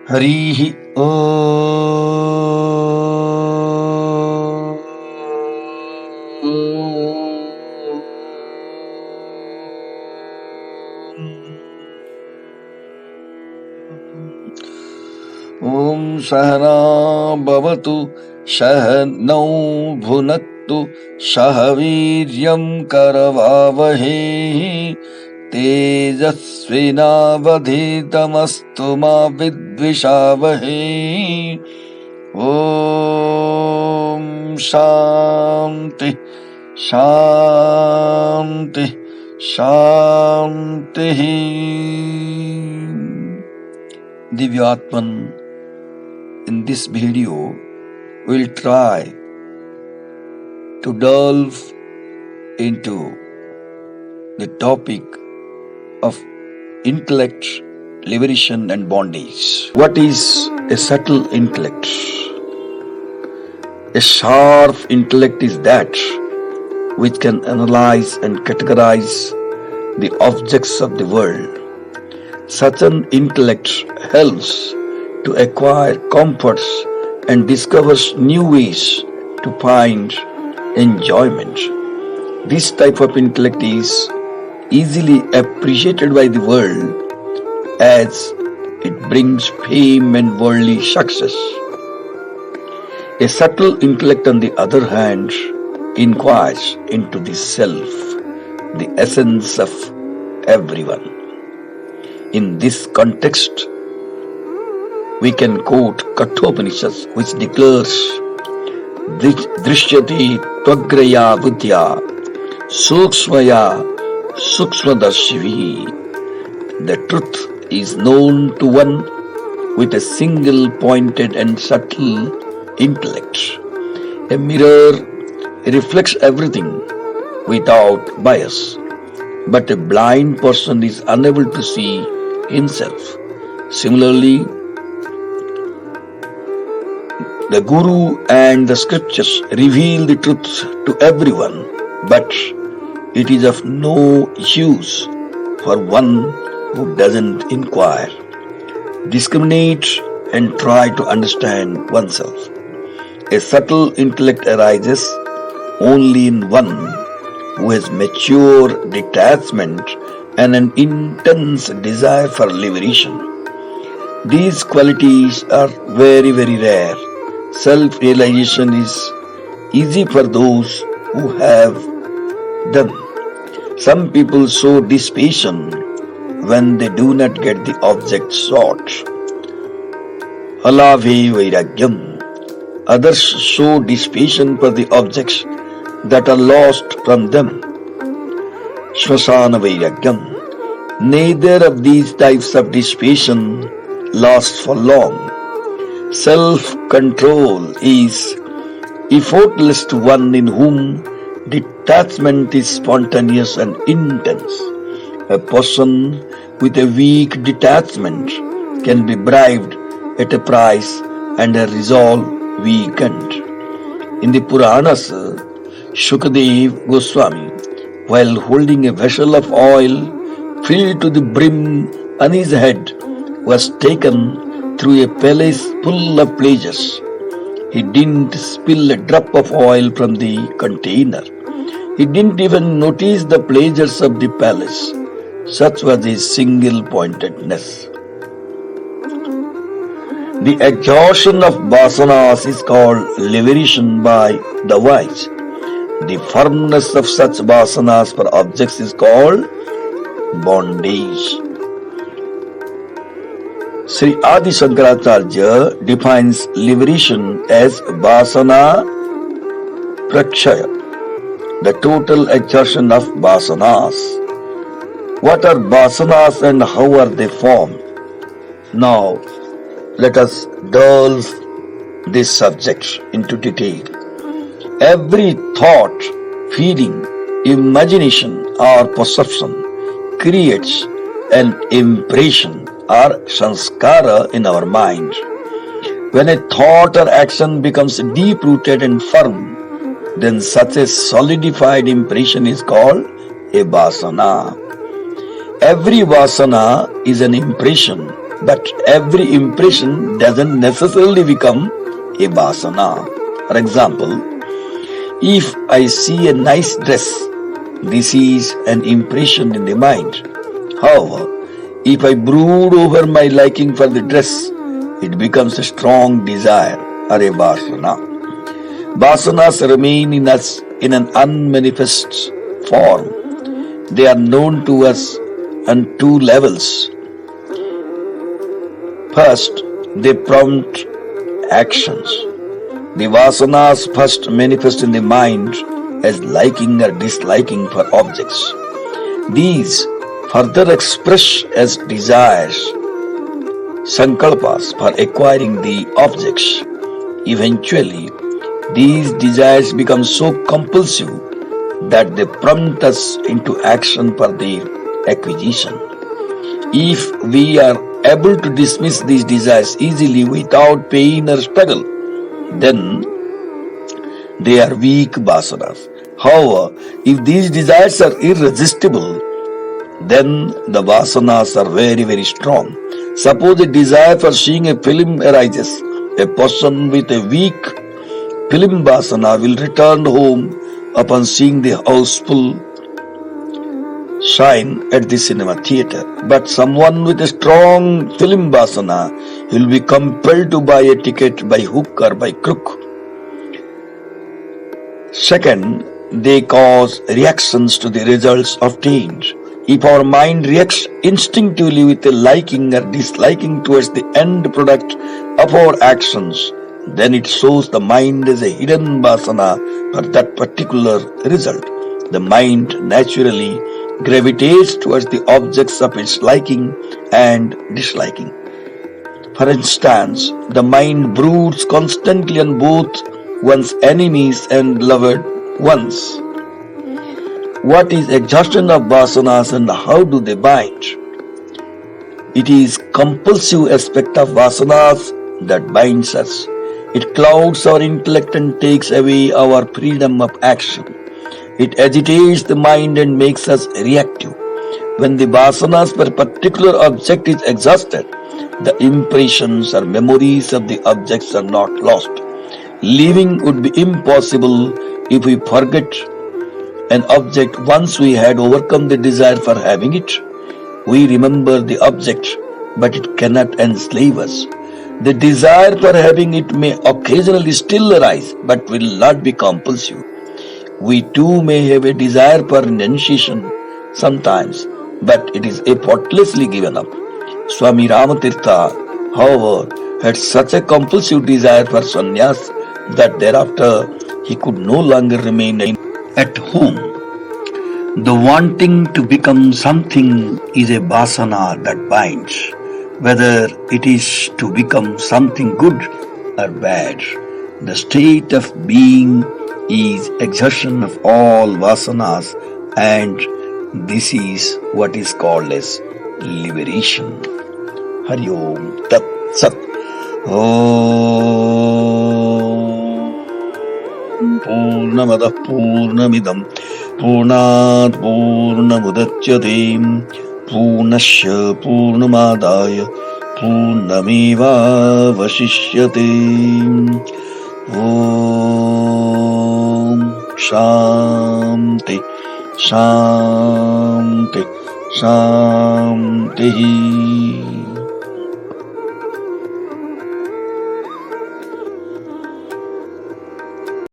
Harihi Om Sahana Bhavatu Sahanau Bhunattu Sahaviryam Karavavahe Tejasvinavadhitamastu ma vidvishavahe. Om Shanti Shanti Shanti. Divyatman, in this video we'll try to delve into the topic of intellect, liberation and bondage. What is a subtle intellect? A sharp intellect is that which can analyze and categorize the objects of the world. Such an intellect helps to acquire comforts and discovers new ways to find enjoyment. This type of intellect is easily appreciated by the world as it brings fame and worldly success. A subtle intellect, on the other hand, inquires into the self, the essence of everyone. In this context, we can quote Kathopanishad, which declares Drishyati Tvagraya Vidya Sukshmaya Sukshmadarshivih. The truth is known to one with a single pointed and subtle intellect. A mirror reflects everything without bias, but a blind person is unable to see himself. Similarly, the Guru and the scriptures reveal the truth to everyone, but it is of no use for one who doesn't inquire, discriminate, and try to understand oneself. A subtle intellect arises only in one who has mature detachment and an intense desire for liberation. These qualities are very, very rare. Self-realization is easy for those who have them. Some people show dispassion when they do not get the object sought. Alave vairagyam. Others show dispassion for the objects that are lost from them. Shvasana vairagyam. Neither of these types of dispassion lasts for long. Self-control is effortless to one in whom detachment is spontaneous and intense. A person with a weak detachment can be bribed at a price and a resolve weakened. In the Puranas, Shukadev Goswami, while holding a vessel of oil filled to the brim on his head, was taken through a palace full of pleasures. He didn't spill a drop of oil from the container. He didn't even notice the pleasures of the palace. Such was his single-pointedness. The exhaustion of vasanas is called liberation by the wise. The firmness of such vasanas for objects is called bondage. Sri Adi Shankaracharya defines liberation as vasana prakshaya, the total exhaustion of vasanas. What are vasanas and how are they formed? Now, let us delve this subject into detail. Every thought, feeling, imagination or perception creates an impression or sanskara in our mind. When a thought or action becomes deep-rooted and firm, then such a solidified impression is called a vasana. Every vasana is an impression But every impression doesn't necessarily become a vasana. For example, if I see a nice dress, this is an impression in the mind. However, if I brood over my liking for the dress, it becomes a strong desire or a vasana. Vasanas remain in us in an unmanifest form. They are known to us on two levels. First, they prompt actions. The vasanas first manifest in the mind as liking or disliking for objects. These further express as desires, sankalpas for acquiring the objects. Eventually, these desires become so compulsive that they prompt us into action for their acquisition. If we are able to dismiss these desires easily without pain or struggle, then they are weak vasanas. However, if these desires are irresistible, then the vasanas are very, very strong. Suppose a desire for seeing a film arises. A person with a weak film vasana will return home upon seeing the houseful shine at the cinema theater. But someone with a strong film vasana will be compelled to buy a ticket by hook or by crook. Second, they cause reactions to the results obtained. If our mind reacts instinctively with a liking or disliking towards the end product of our actions, then it shows the mind as a hidden vasana for that particular result. The mind naturally gravitates towards the objects of its liking and disliking. For instance, the mind broods constantly on both one's enemies and loved ones. What is exhaustion of vasanas and how do they bind? It is compulsive aspect of vasanas that binds us. It clouds our intellect and takes away our freedom of action. It agitates the mind and makes us reactive. When the vasanas for a particular object is exhausted, the impressions or memories of the objects are not lost. Living would be impossible if we forget an object once we had overcome the desire for having it. We remember the object, but it cannot enslave us. The desire for having it may occasionally still arise, but will not be compulsive. We too may have a desire for renunciation sometimes, but it is effortlessly given up. Swami Ramatirtha, however, had such a compulsive desire for sannyas that thereafter he could no longer remain at home. The wanting to become something is a vasana that binds, whether it is to become something good or bad. The state of being is exhaustion of all vasanas, and this is what is called as liberation. Hari Om Tat Sat. Purnamada Purnamidam Purnat Purnamudachyate Purnasya Purnamadaya Purnameva Vasishyate. Om Shanti Shanti Shanti.